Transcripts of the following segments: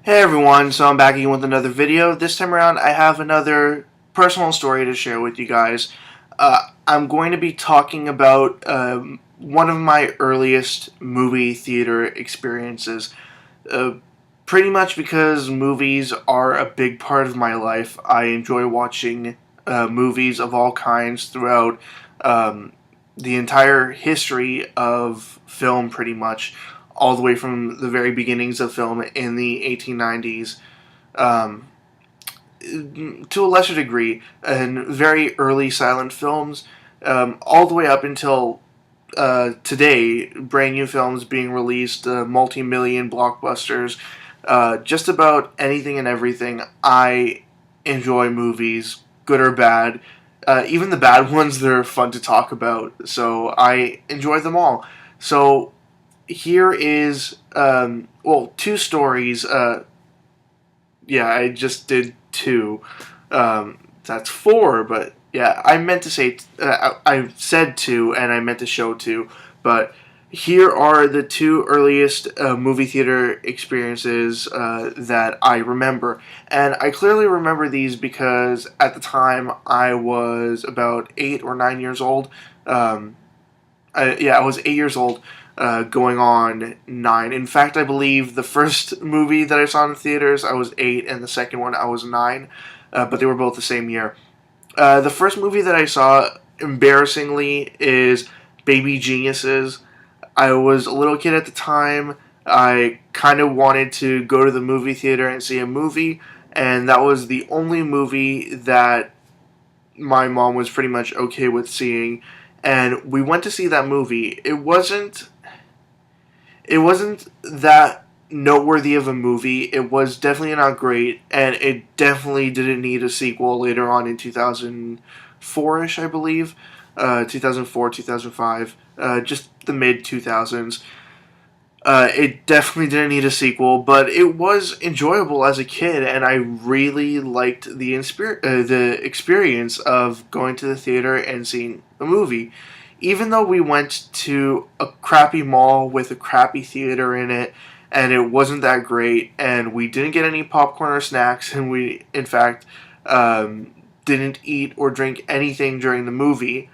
Hey everyone, so I'm back again with another video. This time around I have another personal story to share with you guys. I'm going to be talking about one of my earliest movie theater experiences. Uh, Pretty much because movies are a big part of my life. I enjoy watching movies of all kinds throughout um, the entire history of film, pretty much, all the way from the very beginnings of film in the 1890s, um, to a lesser degree, and very early silent films, all the way up until today, brand new films being released, multi-million blockbusters, just about anything and everything. I enjoy movies, good or bad. Even the bad ones, they're fun to talk about. So I enjoy them all. So here is, two stories. Yeah, I just did two. That's four, but yeah, I meant to say, I said two, and I meant to show two, but here are the two earliest movie theater experiences that I remember. And I clearly remember these because at the time I was about 8 or 9 years old. I was 8 years old, going on 9. In fact, I believe the first movie that I saw in the theaters, I was 8, and the second one, I was 9, but they were both the same year. The first movie that I saw, embarrassingly, is Baby Geniuses. I was a little kid at the time. I kind of wanted to go to the movie theater and see a movie, and that was the only movie that my mom was pretty much okay with seeing. And we went to see that movie. It wasn't that noteworthy of a movie. It was definitely not great, and it definitely didn't need a sequel later on in 2004-ish, I believe. 2004, 2005, just the mid 2000s. It definitely didn't need a sequel, but it was enjoyable as a kid, and I really liked the experience of going to the theater and seeing a movie. Even though we went to a crappy mall with a crappy theater in it, and it wasn't that great, and we didn't get any popcorn or snacks, and we, in fact, didn't eat or drink anything during the movie,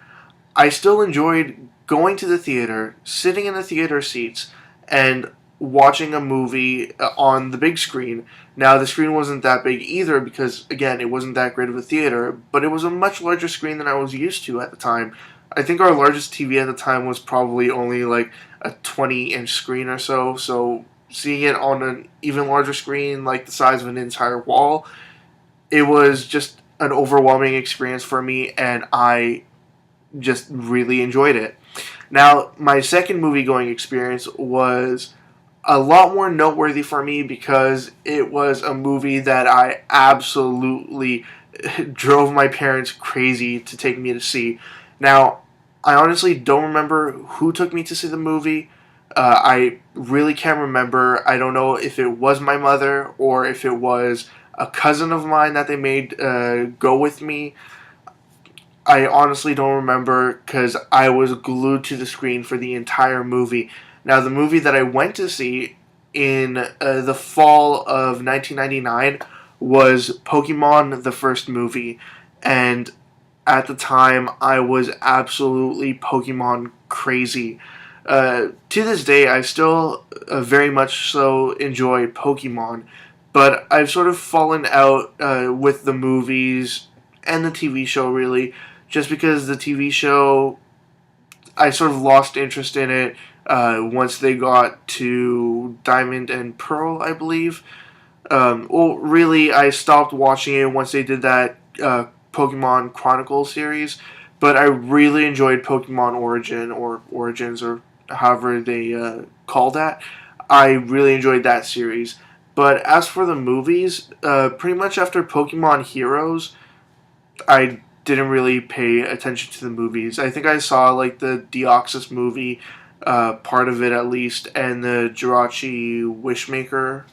I still enjoyed going to the theater, sitting in the theater seats, and watching a movie on the big screen. Now, the screen wasn't that big either because, again, it wasn't that great of a theater, but it was a much larger screen than I was used to at the time. I think our largest TV at the time was probably only like a 20-inch screen or so, so seeing it on an even larger screen, like the size of an entire wall, it was just an overwhelming experience for me, and I just really enjoyed it. Now, my second movie going experience was a lot more noteworthy for me because it was a movie that I absolutely drove my parents crazy to take me to see. Now, I honestly don't remember who took me to see the movie. I really can't remember. I don't know if it was my mother or if it was a cousin of mine that they made go with me. I honestly don't remember because I was glued to the screen for the entire movie. Now, the movie that I went to see in the fall of 1999 was Pokemon, the first movie. And at the time, I was absolutely Pokemon crazy. To this day, I still very much so enjoy Pokemon, but I've sort of fallen out with the movies and the TV show, really, just because the TV show, I sort of lost interest in it once they got to Diamond and Pearl, I believe. Really, I stopped watching it once they did that Pokemon Chronicles series, but I really enjoyed Pokemon Origin, or Origins, or however they call that. I really enjoyed that series. But as for the movies, pretty much after Pokemon Heroes, I didn't really pay attention to the movies. I think I saw like the Deoxys movie, part of it at least, and the Jirachi Wishmaker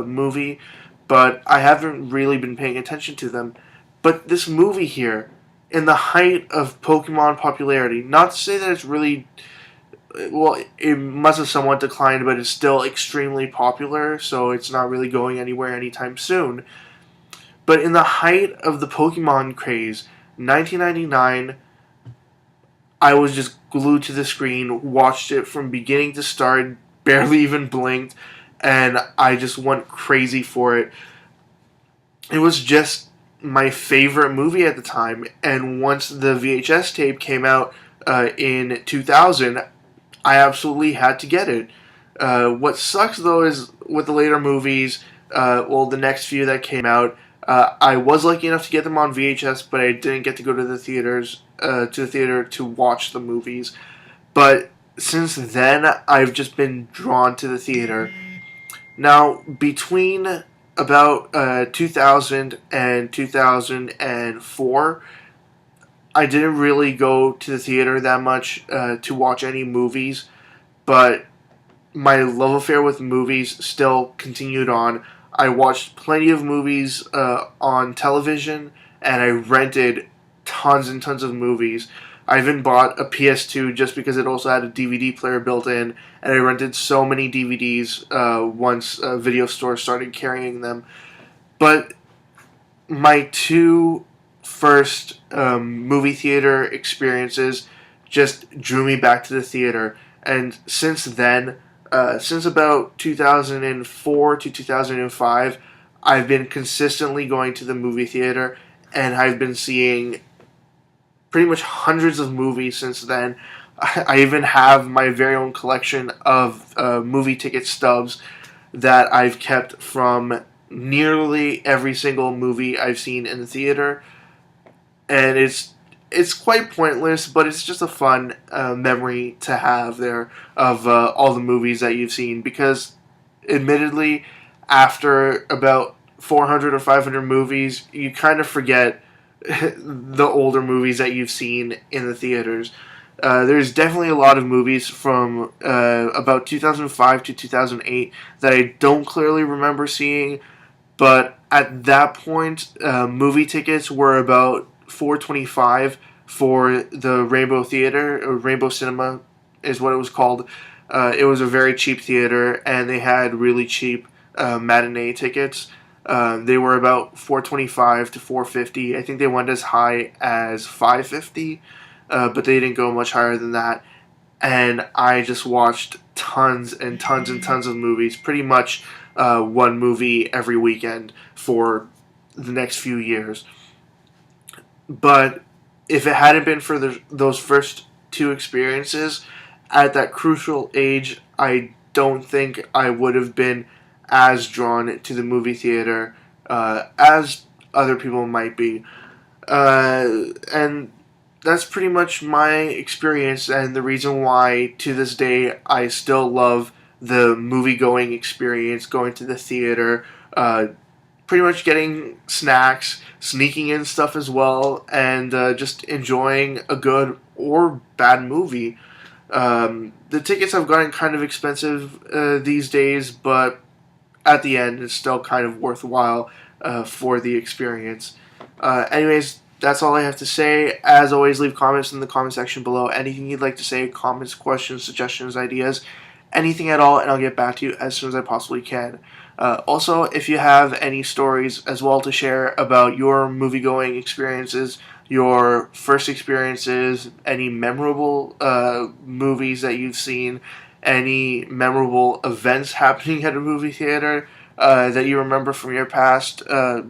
movie, but I haven't really been paying attention to them. But this movie here, in the height of Pokemon popularity, not to say that it's really well, it must have somewhat declined, but it's still extremely popular, so it's not really going anywhere anytime soon. But in the height of the Pokemon craze, 1999, I was just glued to the screen, watched it from beginning to start, barely even blinked, and I just went crazy for it. It was just my favorite movie at the time, and once the VHS tape came out in 2000, I absolutely had to get it. What sucks though is with the later movies, the next few that came out, I was lucky enough to get them on VHS, but I didn't get to go to the theater to watch the movies. But since then, I've just been drawn to the theater. Now, between about 2000 and 2004, I didn't really go to the theater that much to watch any movies, but my love affair with movies still continued on. I watched plenty of movies on television, and I rented tons and tons of movies. I even bought a PS2 just because it also had a DVD player built in, and I rented so many DVDs once video stores started carrying them. But my two first movie theater experiences just drew me back to the theater, and since then, since about 2004 to 2005, I've been consistently going to the movie theater, and I've been seeing pretty much hundreds of movies since then. I even have my very own collection of movie ticket stubs that I've kept from nearly every single movie I've seen in the theater, and it's quite pointless, but it's just a fun memory to have there of all the movies that you've seen. Because, admittedly, after about 400 or 500 movies, you kind of forget the older movies that you've seen in the theaters. There's definitely a lot of movies from about 2005 to 2008 that I don't clearly remember seeing, but at that point, movie tickets were about $4.25 for the Rainbow Theater, or Rainbow Cinema is what it was called. It was a very cheap theater, and they had really cheap matinee tickets. They were about $4.25 to $4.50. I think they went as high as $5.50, but they didn't go much higher than that. And I just watched tons and tons and tons of movies, pretty much one movie every weekend for the next few years. But if it hadn't been for those first two experiences, at that crucial age, I don't think I would have been as drawn to the movie theater as other people might be. And that's pretty much my experience, and the reason why to this day I still love the movie going experience, going to the theater, pretty much getting snacks, sneaking in stuff as well, and just enjoying a good or bad movie. The tickets have gotten kind of expensive these days, but at the end, it's still kind of worthwhile for the experience. Anyways, that's all I have to say. As always, leave comments in the comment section below. Anything you'd like to say, comments, questions, suggestions, ideas, anything at all, and I'll get back to you as soon as I possibly can. Also, if you have any stories as well to share about your movie-going experiences, your first experiences, any memorable movies that you've seen, any memorable events happening at a movie theater that you remember from your past,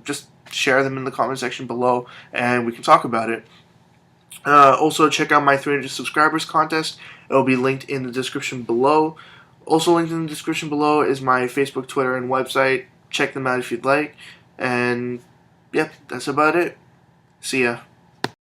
just share them in the comment section below and we can talk about it. Also, check out my 300 subscribers contest. It will be linked in the description below. Also linked in the description below is my Facebook, Twitter, and website. Check them out if you'd like. And, yep, that's about it. See ya.